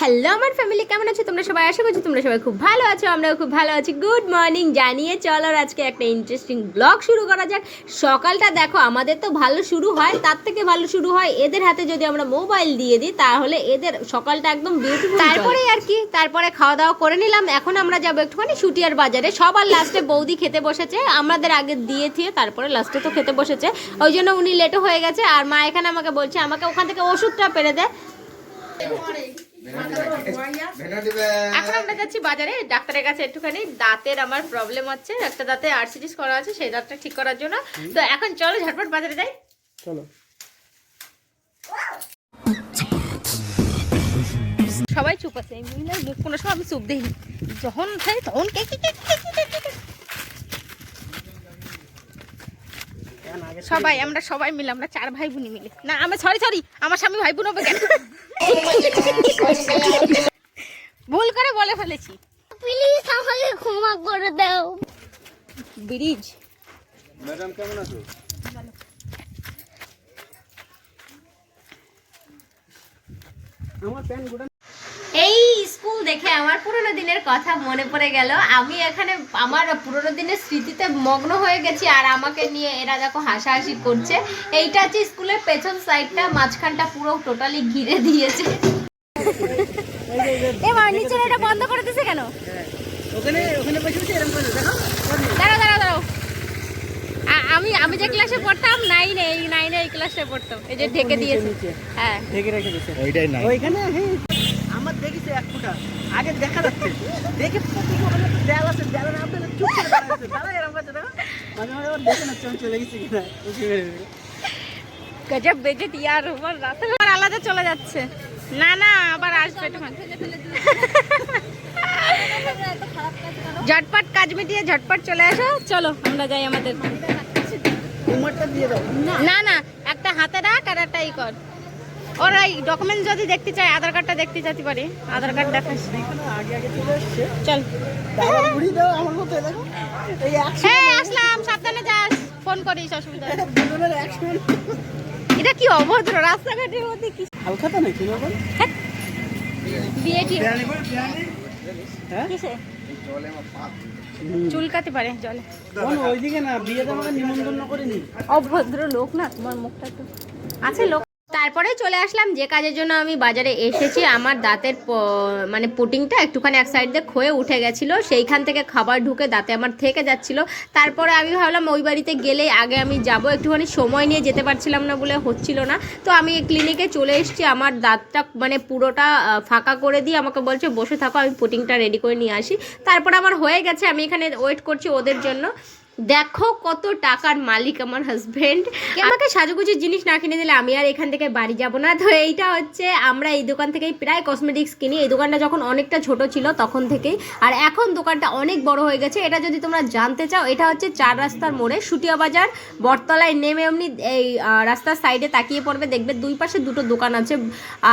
Hello আমার family, কেমন আছো তোমরা সবাই? আশা করছি তোমরা সবাই খুব ভালো আছো, আমরাও খুব ভালো আছি। গুড মর্নিং জানিয়ে চলো আজকে একটা ইন্টারেস্টিং ব্লগ শুরু করা যাক। সকালটা দেখো, আমাদের তো ভালো শুরু হয়, তার থেকে ভালো শুরু হয় এদের হাতে যদি আমরা মোবাইল দিয়ে দিই, তাহলে এদের সকালটা একদম বিউটিফুল। তারপরে আর কি, তারপরে খাওয়া দাওয়া করে নিলাম। এখন আমরা যাবো একটুখানি শুটিয়ার বাজারে। সবার লাস্টে বৌদি খেতে বসেছে, আমাদের আগে দিয়ে থিয়ে তারপরে লাস্টে তো খেতে বসেছে, ওই জন্য উনি লেটও হয়ে গেছে। আর মা এখানে আমাকে বলছে আমাকে ওখান থেকে ওষুধটা পেরে দেয়। এখন আমরা যাচ্ছি বাজারে, ডাক্তারের কাছে। একটুখানি দাঁতের আমার প্রবলেম হচ্ছে, একটা দাঁতে আরসিটিস করা আছে, সেই দাঁতটা ঠিক করার জন্য। তো এখন চলো ঝটপট বাজারে যাই, চলো। সবাই চুপ আছে, এই মহিলার মুখ কোনো সময় আমি চুপ দিই, যখন খাই তখন সবাই আমরা সবাই মিলে, আমরা 4 ভাই বোন মিলে, না আমরা সরি আমার স্বামী ভাই বোন হবে কেন, ভুল করে বলে ফেলেছি, প্লিজ আমাকে ক্ষমা করে দাও। ব্রিজ ম্যাডাম কেমন আছো? আমার প্যান গোটা। এই স্কুল দেখে আমার পুরোনো দিনের কথা মনে পড়ে গেল। আমি এখানে আমার পুরোনো দিনের স্মৃতিতে মগ্ন হয়ে গেছি, আর আমাকে নিয়ে এরা দেখো হাসাহাসি করছে। এইটা হচ্ছে স্কুলের পেছন সাইডটা, মাঝখানটা পুরো টোটালি ঘিরে দিয়েছে। এবার নিচে এটা বন্ধ করে দিয়েছে কেন? দাঁড়াও আমি যে ক্লাসে পড়তাম, নাইনে এই ক্লাসে পড়তাম, এই যে ঢেকে দিয়েছে। হ্যাঁ ঢেকে রেখে দিয়েছে, ওইটাই না ওইখানে। আমার দেখিছে এক ফুটা আগে দেখা যাচ্ছে, দেখে দেয়াল আছে, দেয়ালের আপনারা চুপ করে দাঁড়াচ্ছে, দাঁড়ায় এরকম কাছে দেখো, মাঝে মাঝে আবার দেখে না চলে গেছে কিনা। গজব বেজে ইয়ার উপর রাতে আলাদা চলে যাচ্ছে। না আবার আসবে, ঝটপট কাজ মিটিয়ে ঝটপট চলে আসো। চলো আমরা যাই আমাদের। না একটা হাতে রাখ আর একটা ই কর। ওর এই ডকুমেন্ট যদি দেখতে চাই, আধার কার্ডটা দেখতে যেতে পারি, আধার কার্ড দেখাস। চল হ্যাঁ আসলাম, সাবধানে যাস, ফোন করিস, অসুবিধা। এটা কি অভদ্র রাস্তাঘাটের মধ্যে, কি হালখাতা নাকি চুলকাতে পারে জলে, ওইদিকে না বিয়ে আমাকে নিমন্ত্রণ করেনি। অভদ্র লোক না, তোমার মুখটা তো আছে লোক। তারপরে চলে আসলাম যে কাজের জন্য আমি বাজারে এসেছি। আমার দাঁতের মানে পুটিংটা একটুখানি এক সাইড দিয়ে ক্ষয়ে উঠে গেছিলো, সেইখান থেকে খাবার ঢুকে দাঁতে আমার থেকে যাচ্ছিলো। তারপরে আমি ভাবলাম ওই বাড়িতে গেলেই আগে আমি যাব, একটুখানি সময় নিয়ে যেতে পারছিলাম না বলে হচ্ছিল না। তো আমি ক্লিনিকে চলে এসেছি, আমার দাঁতটা মানে পুরোটা ফাঁকা করে দিয়ে আমাকে বলছে বসে থাকো, আমি পুটিংটা রেডি করে নিয়ে আসি। তারপর আমার হয়ে গেছে, আমি এখানে ওয়েট করছি ওদের জন্য। দেখো কত টাকার মালিক আমার হাজবেন্ড, আমাকে সাজুগুজির জিনিস না কিনে দিলে আমি আর এখান থেকে বাড়ি যাব না। তো এইটা হচ্ছে, আমরা এই দোকান থেকেই প্রায় কসমেটিক্স কিনি। এই দোকানটা যখন অনেকটা ছোট ছিল তখন থেকেই, আর এখন দোকানটা অনেক বড় হয়ে গেছে। এটা যদি তোমরা জানতে চাও, এটা হচ্ছে 4 রাস্তার মোড়ে, শুটিয়া বাজার বটতলায় নেমে এমনি এই রাস্তার সাইডে তাকিয়ে পড়বে, দেখবে দুই পাশে দুটো দোকান আছে,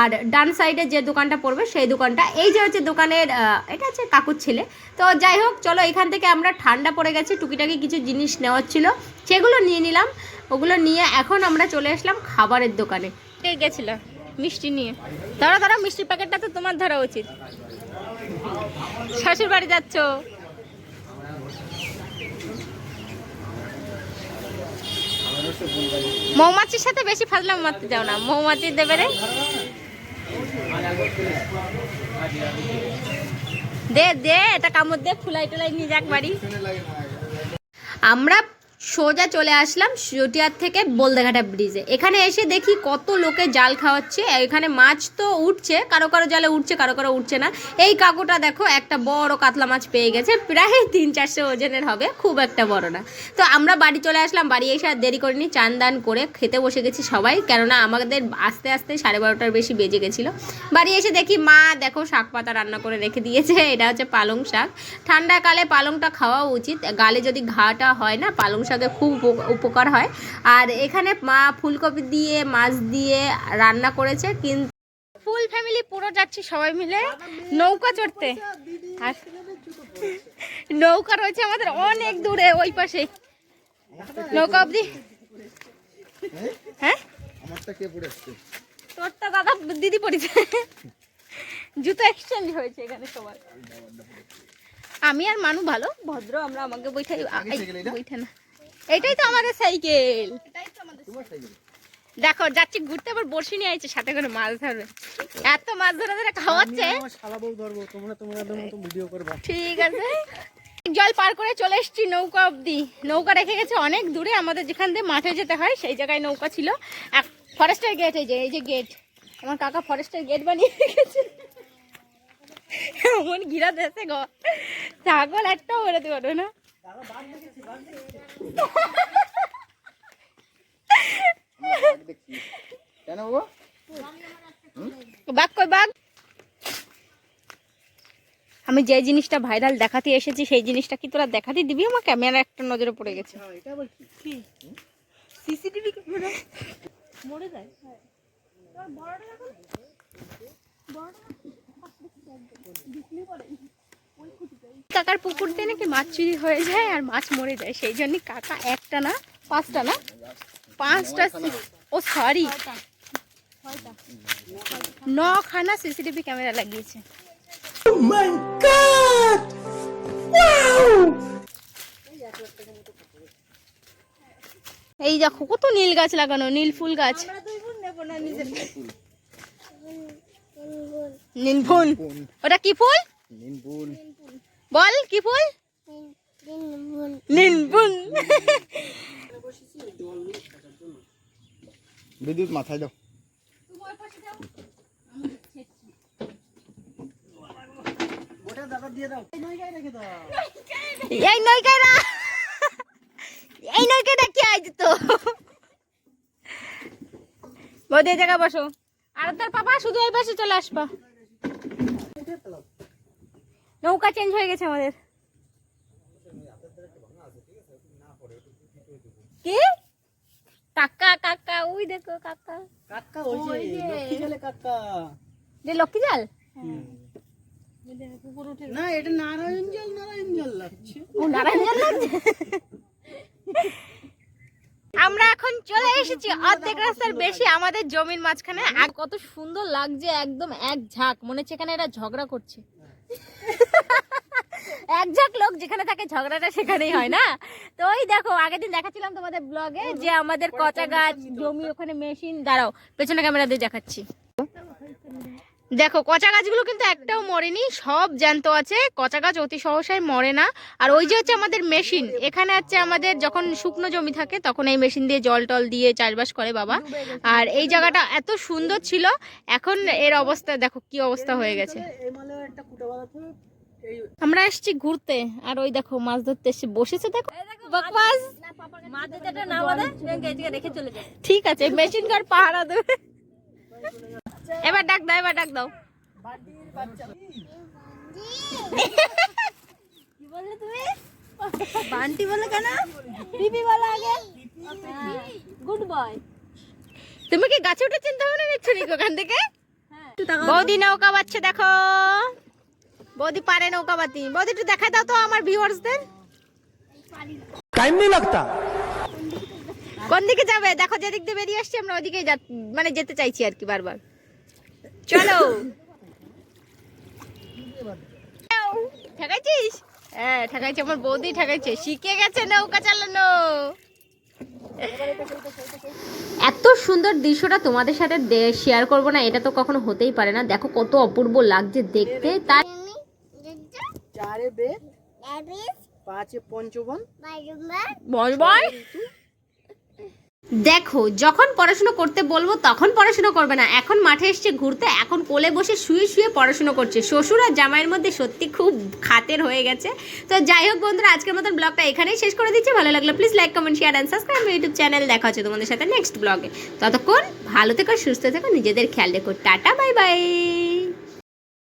আর ডান সাইডে যে দোকানটা পড়বে সেই দোকানটা, এই যে হচ্ছে দোকানের, এটা হচ্ছে কাকুর ছেলে। তো যাই হোক চলো, এখান থেকে আমরা, ঠান্ডা পড়ে গেছে, টুকিটাকি কিছু জিনিস নেওয়ার ছিল, সেগুলো নিয়ে নিলাম। ওগুলো নিয়ে এখন আমরা চলে আসলাম খাবারের দোকানে। গেছিল মিষ্টি নিয়ে, ধরো মিষ্টির প্যাকেটটা তো তোমার ধরা উচিত। শ্বশুর বাড়ি যাচ্ছ? মৌমাছির সাথে বেশি ফাজলাম মারতে যাও না, মৌমাছি দেবে রে। দে এটা কামড় দে, ফুলাই টুলাই নিয়ে যাক বাড়ি। আমরা সোজা চলে আসলাম শুটিয়ার থেকে বলদেঘাটা ব্রিজে। এখানে এসে দেখি কত লোকে জাল খাওয়াচ্ছে। এখানে মাছ তো উঠছে, কারো জালে উঠছে, কারো উঠছে না। এই কাকুটা দেখো একটা বড় কাতলা মাছ পেয়ে গেছে, প্রায় 300-400 ওজনের হবে, খুব একটা বড় না। তো আমরা বাড়ি চলে আসলাম, বাড়ি এসে আর দেরি করিনি, চান দান করে খেতে বসে গেছি সবাই, কেননা আমাদের আস্তে আস্তে 12:30টার বেশি বেজে গেছিলো। বাড়ি এসে দেখি মা দেখো শাক পাতা রান্না করে রেখে দিয়েছে, এটা হচ্ছে পালং শাক। ঠান্ডাকালে পালংটা খাওয়া উচিত, গালে যদি ঘাটা হয় না, পালং শাকে খুব উপকার হয়। আর এখানে মা ফুলকপি দিয়ে মাছ দিয়ে রান্না করেছে। কিন্তু ফুল ফ্যামিলি পুরো যাচ্ছি সবাই মিলে নৌকা চড়তে, আর নৌকা রয়েছে আমাদের অনেক দূরে ওই পাশে, নৌকা অবধি। হ্যাঁ আমারটা কে পড়ে আসছে? তোরটা দাদা দিদি পড়েছে। জুতো এক্সচেঞ্জ হয়েছে এখানে সবার। আমি আর মানু ভালো ভদ্র, আমরা আমাকে বৈঠাই বৈঠা না, এটাই তো আমাদের সাইকেল। দেখো যাচ্ছি ঘুরতে, আবার বড়শি নিয়ে আইছে সাথে করে মাছ ধরবে। এত মাছ ধরে ধরে খাওয়াচ্ছে। ঠিক আছে, জল পার করে চলে এসেছি নৌকা অব্দি। নৌকা রেখে গেছে অনেক দূরে, আমাদের যেখান দিয়ে মাঠে যেতে হয় সেই জায়গায় নৌকা ছিল। ফরেস্টের গেট, এই যে গেট, আমার কাকা ফরেস্টের গেট বানিয়ে রেখেছে। এমন ঘিরা দেশে গো, ছাগল একটাও বেরোতে পারবে না। বাঘ কই বাঘ? আমি যে জিনিসটা ভাইরাল দেখাতে এসেছি সেই জিনিসটা কি তোরা দেখাতে দিবি? আমার ক্যামেরা একটা নজরে পড়ে গেছে। সিসিটিভি ক্যামেরা মরে যায়। কাকার পুকুর দিয়ে নাকি মাছ চুরি হয়ে যায় আর মাছ মরে যায়, সেই জন্য কাকা একটা না পাঁচটা না পাঁচটা, ও সরি 9খানা সিসিটিভি ক্যামেরা লাগিয়েছে। এই দেখো কত নীল গাছ লাগানো, নীল ফুল গাছ। নীলফুল, ওটা কি ফুল বল? কি ফুল? নীলফুল। বিদ্যুৎ মাথায় দাও। এই নৌকায় না, এই নৌকায় কি আইছে তো বৌদি জায়গা বসো। আর তার পাপা শুধু এই পাশে চলে আসবা। নৌকা চেঞ্জ হয়ে গেছে আমাদের। কি কাকা? কাকা ওই দেখো, কাকা কাকা ওই যে লক্ষ্মী জালে কাকা। যে লক্ষ্মী জাল না, এটা নারায়ণ জাল। নারায়ণ জাল লাগছে। ও নারায়ণ জাল লাগছে। আমরা এখন চলে এসেছি অর্ধেক রাস্তার বেশি আমাদের জমির মাঝখানে। আর কত সুন্দর লাগছে, একদম এক ঝাঁক, মনে হচ্ছে এখানে এরা ঝগড়া করছে। এক ঝাঁক লোক যেখানে থাকে ঝগড়াটা সেখানেই হয় না? তো ওই দেখো আগের দিন দেখাচ্ছিলাম তোমাদের ব্লগে যে আমাদের কচা গাছ জমি, ওখানে মেশিন। দাঁড়াও পেছনে ক্যামেরা দিয়ে দেখাচ্ছি। দেখো কচা গাছগুলো কিন্তু একটাও মরেনি, সব জ্যান্ত আছে। কচা গাছ অতি সহসায় মরে না। আর ওই যে হচ্ছে আমাদের মেশিন, এখানে হচ্ছে আমাদের যখন শুকনো জমি থাকে তখন এই মেশিন দিয়ে জল টল দিয়ে চাষবাস করে বাবা। আর এই জায়গাটা এত সুন্দর ছিল, এখন এর অবস্থা দেখো কি অবস্থা হয়ে গেছে। আমরা এসেছি ঘুরতে, আর ওই দেখো মাছ ধরতে এসে বসেছে। দেখো ঠিক আছে, মেশিন কার পাহারা দেবে। এবার ডাক দাও, এবার ডাক দাও। কি বললে তুমি? বান্টি বলে কেন? পিপি বলো আগে। Good boy. তুমি কি গাছে উঠে চিন্তা ভাবনা নিচ্ছ নাকি ওখান থেকে? বৌদি নৌকা বাচ্ছে, দেখো বৌদি পারে নৌকা বাতি। বৌদি একটু দেখাই দাও তো আমার ভিউয়ার্সদের। টাইম নেই লাগতা। কোন দিকে যাবে? দেখো যেদিক দিয়ে বেরিয়ে আসছি আমরা ওদিকেই মানে যেতে চাইছি আর কি বারবার। চলো। ঠেকাইছিস? হ্যাঁ ঠেকাইছে, আমার বৌদি ঠেকাইছে, শিখে গেছে নৌকা চালানো। এত সুন্দর দৃশ্যটা তোমাদের সাথে শেয়ার করবো না, এটা তো কখনো হতেই পারে না। দেখো কত অপূর্ব লাগছে দেখতে। তার চারে বেদ, পাঁচে পঞ্চবন, দেখো যখন পড়াশোনা করতে বলবো তখন পড়াশোনা করবে না, এখন মাঠে এসছে ঘুরতে, এখন কোলে বসে শুয়ে শুয়ে পড়াশোনা করছে। শ্বশুর আর জামাইয়ের মধ্যে সত্যি খুব খাতের হয়ে গেছে। তো যাই হোক বন্ধুরা, আজকের মতন ব্লগটা এখানেই শেষ করে দিচ্ছি। ভালো লাগলে please like comment share and subscribe YouTube channel. দেখা হচ্ছে তোমাদের সাথে নেক্সট ব্লগে। ততক্ষণ ভালো থেকো, সুস্থ থেকো, নিজেদের খেয়াল রেখো। Tata, bye bye.